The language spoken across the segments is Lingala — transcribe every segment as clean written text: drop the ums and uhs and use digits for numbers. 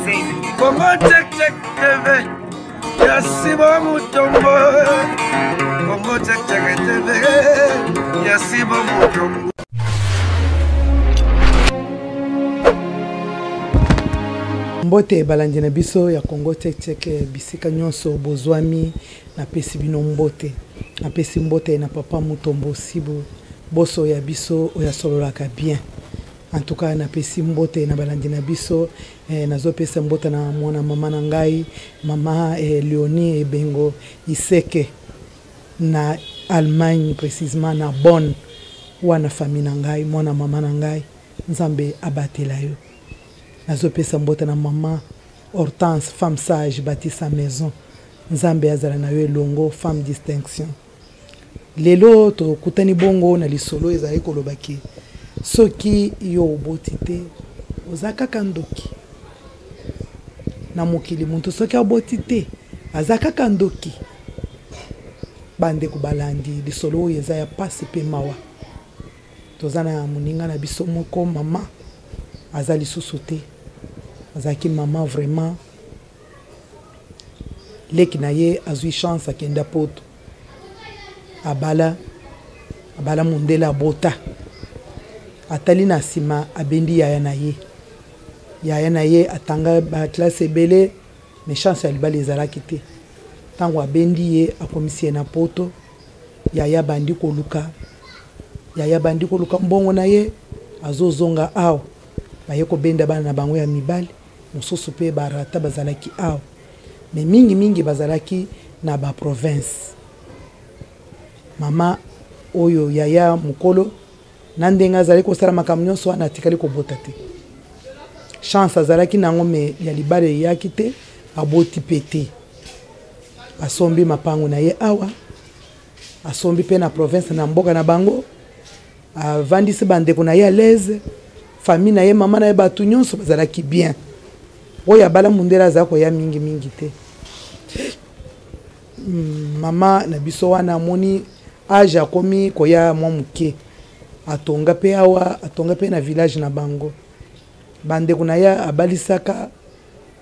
Congo check check TV. Yasibo Mutombo. Congo check check TV. Yasibo Mutombo. Mbote balandi na biso ya Congo check check bisika nyonso bozwami na pesi bino mbote. Na pesi mbote na papa Mutombo Sibu. Boso ya biso oya sololaka bien. En tout cas na pesi mbote na balandi na biso nazo pesa mbote na mwana mama na ngai mama Leonie Ebengo Iseke na Allemagne précisément na Bonn wana famille na ngai mwana mama na ngai Nzambe abatela yo. Nazo pesa mbote na mama Hortense femme sage bâti sa maison Nzambe azala na yo longo femme distinction. Lelo to kutani bongo na lisolo ezali kolobaki soki yo obotite ozaka kandoki na mokili muntu soki obotite azaka kandoki bande kubalandi lisolo yeza ya pasi pe mawa tozana muninga na biso moko mama azali susuté azaki mama vraiment leki na ye azui chance akenda poto abala mundela bota atali na sima abendi yaya na ye atanga ba classe ebele mais chance ya libala ezalaki te tango abendi ye akomisi na poto yaya bandi koluka mbongo na ye azozonga awa baye kobenda bana na bango ya mibali mosusu pe barata bazalaki awa mais mingi bazalaki na ba province. Mama oyo yaya mukolo nandenga azali kosala makambo nyonso wana atikali kobota te chance azalaki nango me ya libale yaki te aboti pete asombi mapango na ye awa asombi pe na province na mboka na bango avandisi bandeko na ye à l'aise famille na ye mama na ye batu nyonso bazalaki bien oyo abala mundela azako ya mingi te mama na biso wana amoni age akomi koya mwa muke atonga pe awa atonga pe na village na bango bandeko na ya abalisaka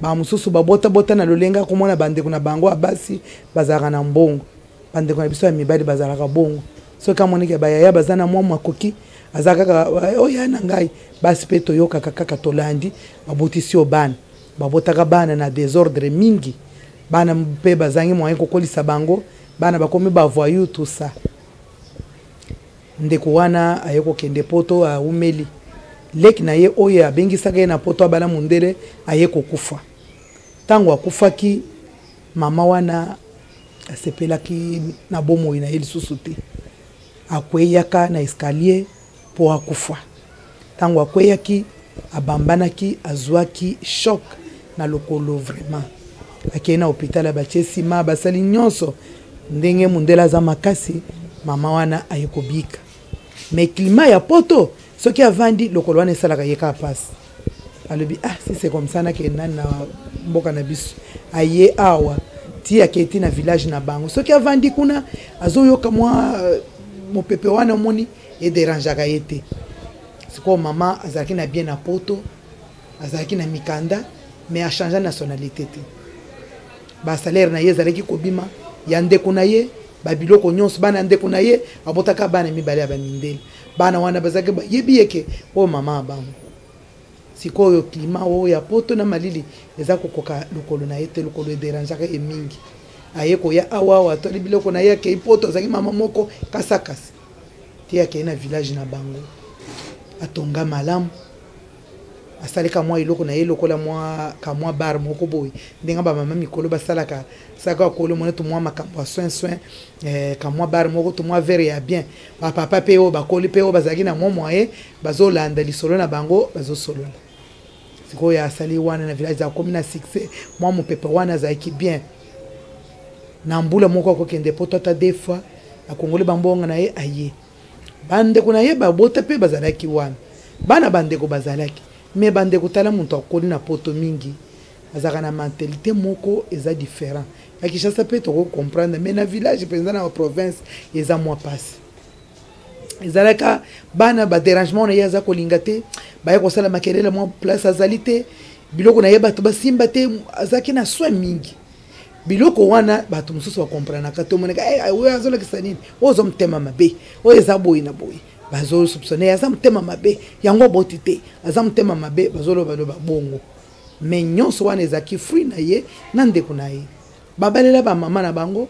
ba mususu babota na lolenga komona bandeko na bango abasi bazaka na mbongo bandeko na biso ya mibali bazalaka bongo so kamonike bayaya bazana mwa makoki azaka oya na ngai basi pe toyoka kaka tolandi babotisi obana babotaka bana na désordre mingi bana pe bazangi moyen kokolisa bango bana bakomi bavoyu tout ça ndeko wana ayeko kende poto a umeli leki na ye oya abengisaka ye na poto abala mundele ayeko kufa tango akufaki mama wana asepelaki na bomo ina ye lisusu te akweyaka na escalier po akufa tango akweyaki abambanaki azwaki choc na lokolo vraiment akei na hôpital abatie sima basali nyonso ndenge mundela za makasi mama wana ayekobika mais climat ya poto soki avandi lokolo wana esalaka yeka pasi alobi si c'est comme ça na ke nani na mboka na biso aye awa ti aketi na village na bango soki avandi kuna azoyoka mwa mopepe wana moni e dérangeaka ye te siko mama azalaki na bien na poto azalaki na mikanda mais a changé nationalité te ba salaire na ye ezalaki kobima ya ndeko na ye babiloko nyonso bana ndeko na ye abotaka bana mibale ya bamindele bana wana bazaki yebi yeke o mama abango sikoyo klima o ya poto na malili eza kokoka lokolo na ye te lokolo ederanjaka emingi ayeko ya awa to biloko na ye ke ipoto zaki mama moko kasakasi tia ke na village na bango atonga malamu asaleka mwa iloko na ye lokola mwa bar moko boy ndenga ba mama mikolo basalaka saka kolo mona to mwa makambo soin ka mwa bar moko to mwa verre ya bien ba papa pe o bakoli pe o bazaki na mwa moye bazolanda lisolo na bango bazosolola siko ya asali wana na village za komina 6 mwa mopepe wana zaiki bien na mbula moko ko kende poto ta des fois akongole bambonga na ye aye bande kuna ye babota pe bazalaki wana bana bande ko bazalaki mais bande kutala muntu akoli na poto mingi azaka na mentalité moko eza différent akishasa pe to comprendre mais na village pendant na province eza moi passe ezalaka bana ba dérangement na yaza kolingate baye ko sala makelele mo place azalité biloko na ye bato basimba te azaki na soin mingi biloko wana bato mosusu bakomprenaka to moneka oyo azolakisa nini oyo oza motema mabe oyo eza boye na boye bazosoupçonne aza motema mabe yango boti te aza motema mabe bazolobaloba bongo me nyonso wana ezalaki fruit na ye na ndeko na ye babalela bamama na bango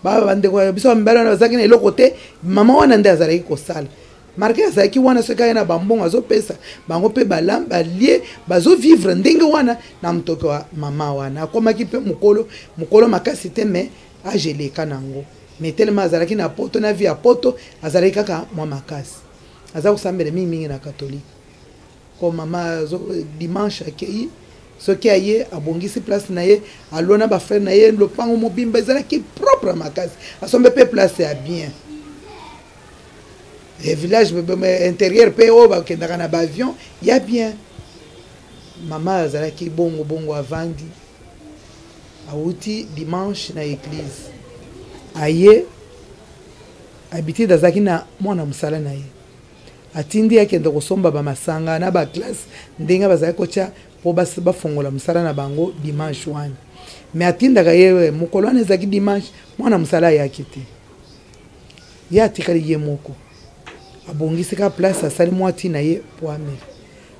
bandeko biso bamibali wana bazalaki na eloko te mama wana nde azalaki kosala marke azalaki wana soki aye na bambongo azopesa bango mpe balie bazovivre ndenge wana na motoki wa mama wana akomaki mpe mokolo makasi te me ageleka nango me telema azalaki na poto na vie ya poto azalaki kaka mwa makasi aza kosambela mingi na katolike ko mama dimanche akei soki aye abongisi place na ye alona bafrere na ye lopango mobimba ezalaki propre makasi asombe mpe place ya bien village intérieur mpe oyo bakendaka na baavion ya bien mama azalaki bongo avandi awuti dimanche na église aye habitude azalaki na mwana mosala na ye atindi akende kosomba bamasanga na baklasse ndenge bazalaki kotya mpo bafongola mosala na bango dimanche wana me atindaka ye mokolo wana ezalaki dimanche mwana mosala ayaki te ye atikali ye moko abongisi ka place asali mwa ntina ye po amela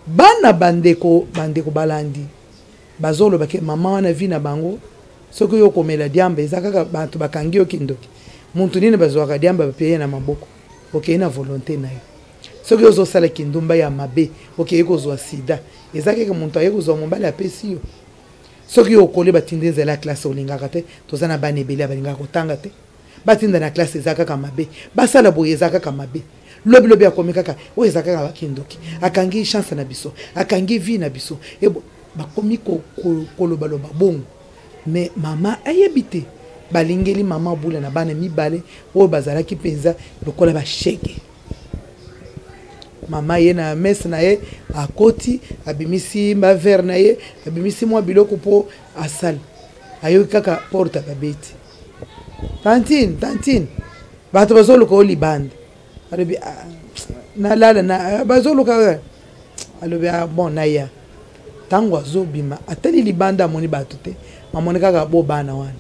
bana bandeko balandi bazoloba ke mama wana vi na bango soki yo komela diamba eza kaka bato bakangi yo kindoki muntu nini bazwaka diamba bapeye na maboko okei na volonté na yo soki ozosala kindumba ya mabe okei kozwa sida eza kaka muntu aye kozwa mobali apesi yo soki yo okole batindi nzela ya klase olingaka te toza na bana ebele balingaka kotanga te batinda na klase eza kaka mabe basala boye eza kaka mabe lobi akomi kaka oyo eza kaka bakindoki akangi chance na biso akangi vie na biso ebo bakomi kolobaloba bongo me mama ayebi te balingeli mama bula na bana mibale oyo bazalaki mpenza lokola bashege mama ye na messe na ye akoti abimisi bavere na ye abimisi mwa biloko mpo asala ayoki kaka porte babeti tantine bato bazoluka o libanda alobi nalala na bazoluka alobi bon naya ntango azobima atali libanda amoni bato te amoni kaka bo bana wana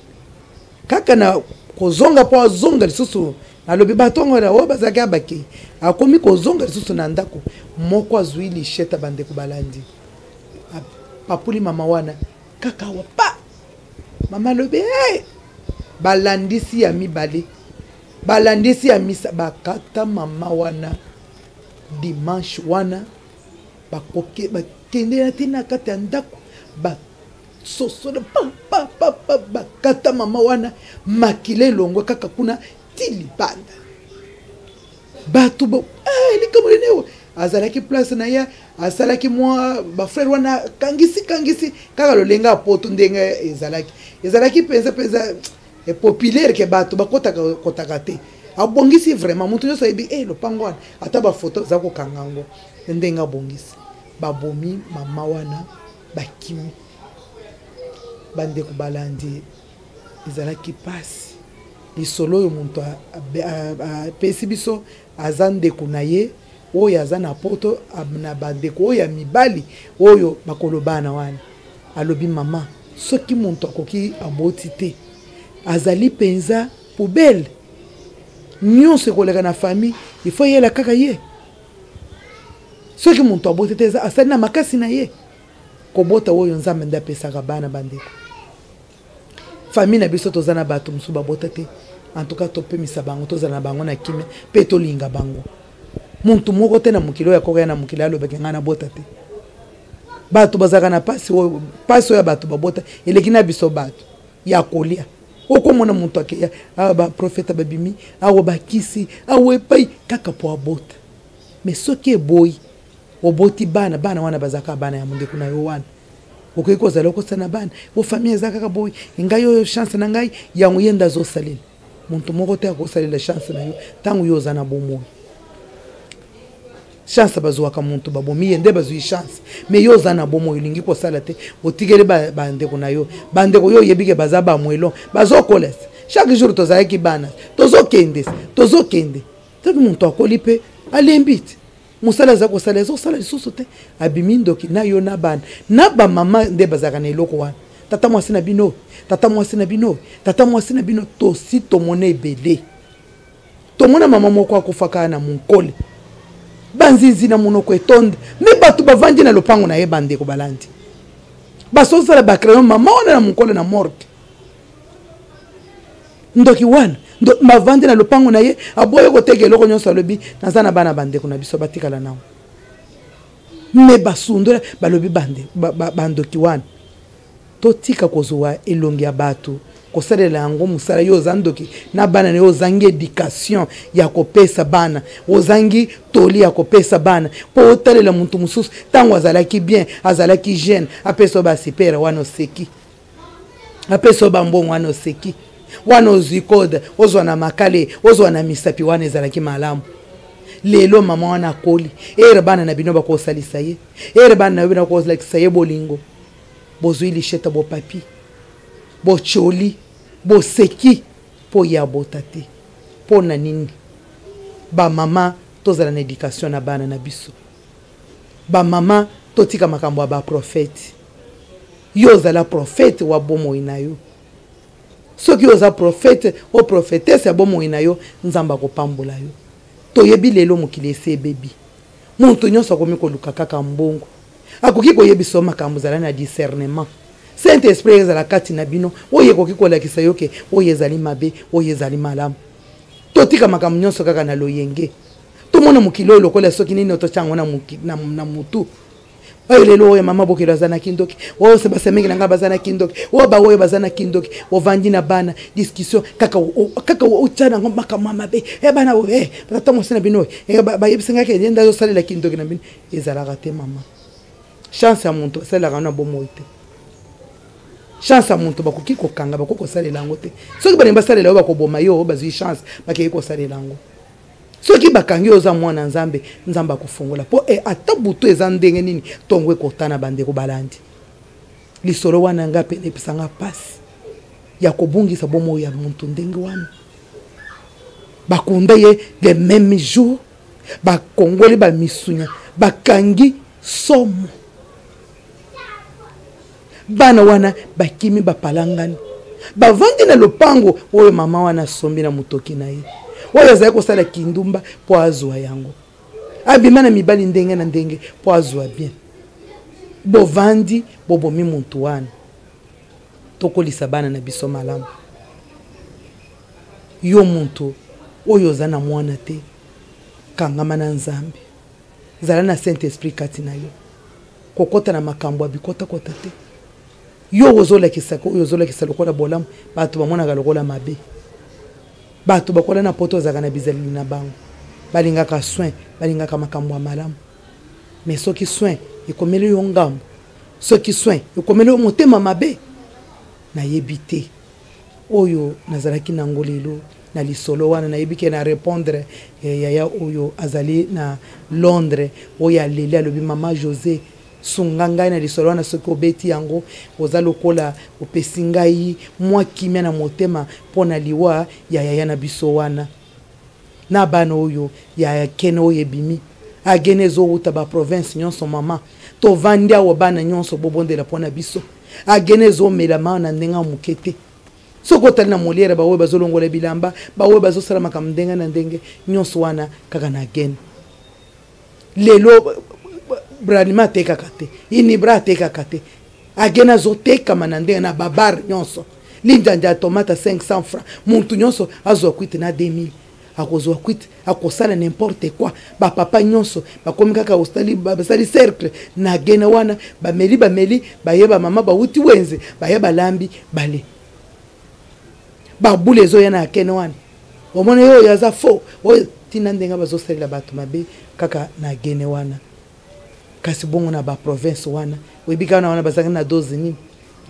kaka na kozonga mpo azonga lisusu alobi batongo na oyo bazalaki abakei akomi kozonga lisusu na ndako moko azwi lisheta bandeko balandi papuli mama wana kaka wapa mama alobi hey! balandisi ya mibale balandisi ya misa bakata mama wana dimanche wana bakende na tina kati ya ndako basosola bakata mama wana makile elongo kaka kuna tilibanda bato likamolene azalaki place na ye asalaki mwa bafrere wana kangisi kaka lolenga poto ndenge ezalaki penza populaire ke bato bakotaka te abongisi vraiment mutu nyonso ayebi lopango wana ata bafoto za kokanga yango ndenge abongisi babomi mama wana bakimi bandeko balandi ezalaki pasi lisolo oyo muntu apesi biso aza ndeko na ye oyo aza na poto na bandeko oyo ya mibali oyo bakolobana wana alobi mama soki muntu akoki aboti te azali penza poubelle nyonso ekoleka na famille ifo yela kaka ye soki muntu aboti te asali na makasi na ye kobota oyo nzambe nde apesaka bana bandeko famille na biso toza na bato mosusu babota te en tout cas topemisa bango tozala na bango na kimia mpe tolinga bango muntu moko te na mokili oyo akoka ya na mokili alobaki ngai nabota te bato bazalaka na pasi oyo ya bato babota eleki na biso bato ya kolia okomona muntu akeya awa baprofeta babimi awa bakisi awa epai kaka po abota me soki eboyi oboti bana wana bazalaka bana ya mondeko na yo wana okoki kozala okosala na bana ofamille eza kaka boyi ngai oyo chance na ngai yango ye nde azosalela muntu moko te akosalela chance na yo ntango yo oza na bomoi chance bazwaka muntu babomi ye nde bazwi chance me yo oza na bomoi olingi kosala te otikeli bandeko na yo bandeko yo oyebike baza bamwelo bazokolesa chaque jour tozalaki bana tozokende soki muntu akoli mpe alembi te musala za kosala ezosala lisusu te abimi ndoki na yo na bana na bamama nde bazalaka na eloko wana tata mwasi na bino tata mwasi na bino tata mwasi na bino tosi tomona ebele tomona mama moko akufaka na monkole banzinzi na monoko etonde me bato bavandi na lopango na ye bandeko balandi basosala bacrayon mama wana na monkole na morgue ndoki wana mavandi na lopango na ye aboye koteka eloko nyonso alobi naza na bana bandeko na biso batikala nao me basundola balobi bandoki wana totika kozwa elongi ya bato kosalela yango musala yo ozandoki na bana na yo ozangi éducation ya kopesa bana ozangi toli ya kopesa bana po otalela muntu mususu tango azalaki bien azalaki jeune apesa basipera wana oseki apesa bambongo wana oseki wana ozwi kode ozwa na makale ozwa na misapi wana ezalaki malamu lelo mama wana akoli ere bana na bino bakosalisa ye ere bana na bino bakosalisa ye bolingo bozwi lisheta bo papi bo choli bo seki po ya botate po na nini ba mama tozala na éducation na bana na biso ba mama totika makambo ba prophète yo zala prophète wa bomo inayo soki oza prophète o prophétesse ya bomo inayo nzamba ko pambola yo toyebi lelo mokili ese bebi muntu nyonso akomi koluka kaka mbongo akoki koyebisa makambo zala na discernement Saint Esprit ezala kati na bino oye koki kolakisa yo ke oye ezali mabe oye ezali malamu totika makambo nyonso kaka na loyenge tomona mokili oyo lokola soki nini otochango na mutu oyo lelo oyo mama bokelo azana kindoki oyo sebasemeki na nga bazana kindoki oyo baoyo bazana kindoki ovandi na bana discussion kaka ochana ngo makambo mabe bana oyo tata mwasi na bino bayebisenga ke yenda yo salela kindoki na bino ezalaka te mama chance ya muntu asalaka na bomo te chance ya muntu bakoki kokanga bakoko salela yango te soki bana basalela yo bakoboma yo bazwi chance bakeki kosalela yango soki bakangi oza mwana nzambe nzamba kufungola po ata butu eza ndenge nini tongo ekotana bandeko balandi lisolo wana nga pe epesanga pasi ya kobungisa bomo ya muntu ndenge wana bakunda ye le même jour bakongoli bamisunya bakangi somo bana wana bakimi bapalangani bavandi na lopango oyo mama wana sombi na mutoki na ye oyo azali kosala kindumba po azwa yango abima na mibali ndenge na ndenge po azwa bien bovandi bobomi muntu wana tokolisa bana na biso malamu yo muntu oyo oza na mwana te kangama na nzambe zala na Saint Esprit kati na yo kokota na makambo abikota kota te yo ozolakisa ko yo ozolakisa lokola bolamu bato bamonaka lokola mabe bato bakola na poto zaka na bizali na bango balingaka soin balingaka makambo ya malamu mais soki soin ekomeli yo ngambo soki soin ekomeli yo motema mabe na yebite oyo nazalaki na ngolelo na lisolo wana na yebike na répondre yaya oyo azali na Londres oyo aleli alobi mama José sungangai na lisolo wana soki obeti yango oza lokola opesi ngai mwa kimia na motema pona liwa ya yaya na biso wana na bana oyo ya kene oyo ebimi agene ezowuta ba province nyonso mama tovandi awo bana nyonso bobondela pona biso agene ezomela ma na ndenga mukete soko otali na moliere baoyo bazolongola bilamba baoyo bazosala makambo ndenge na ndenge nyonso wana kaka na agene lelo branima teka kate inibra teka kate agena zoteka manande na babar nyonso linjanja ya tomate 500 francs muntu nyonso azwa kwite na 2000 akozwa kwite akosala n'importe quoi ba papa nyonso bakomi kaka ostali basali cercle na gena wana bameli bayeba mama bawuti wenze bayeba lambi bale babule zo yana kene wana omone yo yaza fo oyo tina ndenga bazosalela bato mabe kaka na gene wana kasi bongo na ba province wana webika na wana bazaka na dozi nini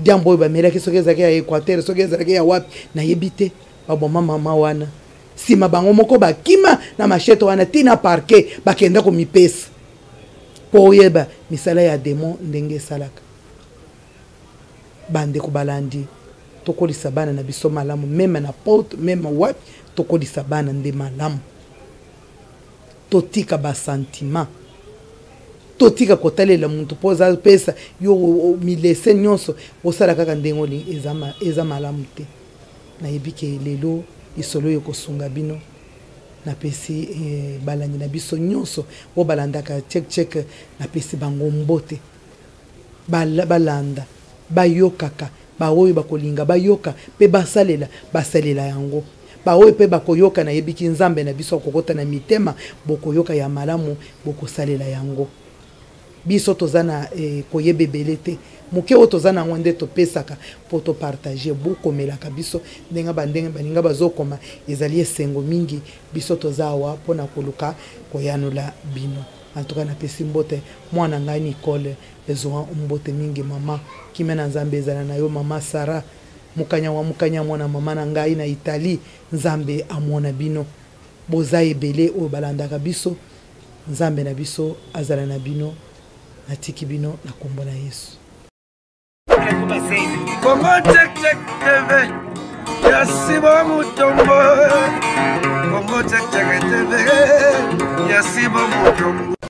jambo ba mera kisoke zake ya Equateur soke zake ya wapi na yebite baboma mama wana sima bango moko bakima na machete wana tina parquet bakenda ko mipesa po yeba misala ya démon ndenge salaka bande ko balandi tokolisa bana na biso malamu meme na porte meme wapi tokolisa bana nde malamu totika ba sentiment totika kotalela muntu poza pesa yo milese nyonso osala kaka ndenge olingi eza malamu te nayebi ke lelo lisolo yo kosunga bino napesi balangi na biso nyonso o balandaka check napesi bango mbote balanda bayokaka baoyo bakolinga bayoka pe basalela yango baoyo pe bakoyoka na yebiki nzambe na biso kokota na mitema bokoyoka ya malamu bokosalela yango biso tozana koyebebele te moke o tozana ngwende topesaka po to partager bokomelaka biso ndenga baninga bazokoma ezali esengo mingi biso tozawa pona koluka koyanula bino en tout cas napesi mbote mwana ngai Nicole ezwa mbote mingi mama kimena nzambe ezala na yo mama Sara mukanya mwana mama na ngai na Italie nzambe amona bino boza ebele o balandaka biso nzambe na biso azala na bino natiki bino na kombo na Yesu Congo check TV Yasibo Mutombo Congo check TV Yasibo Mutombo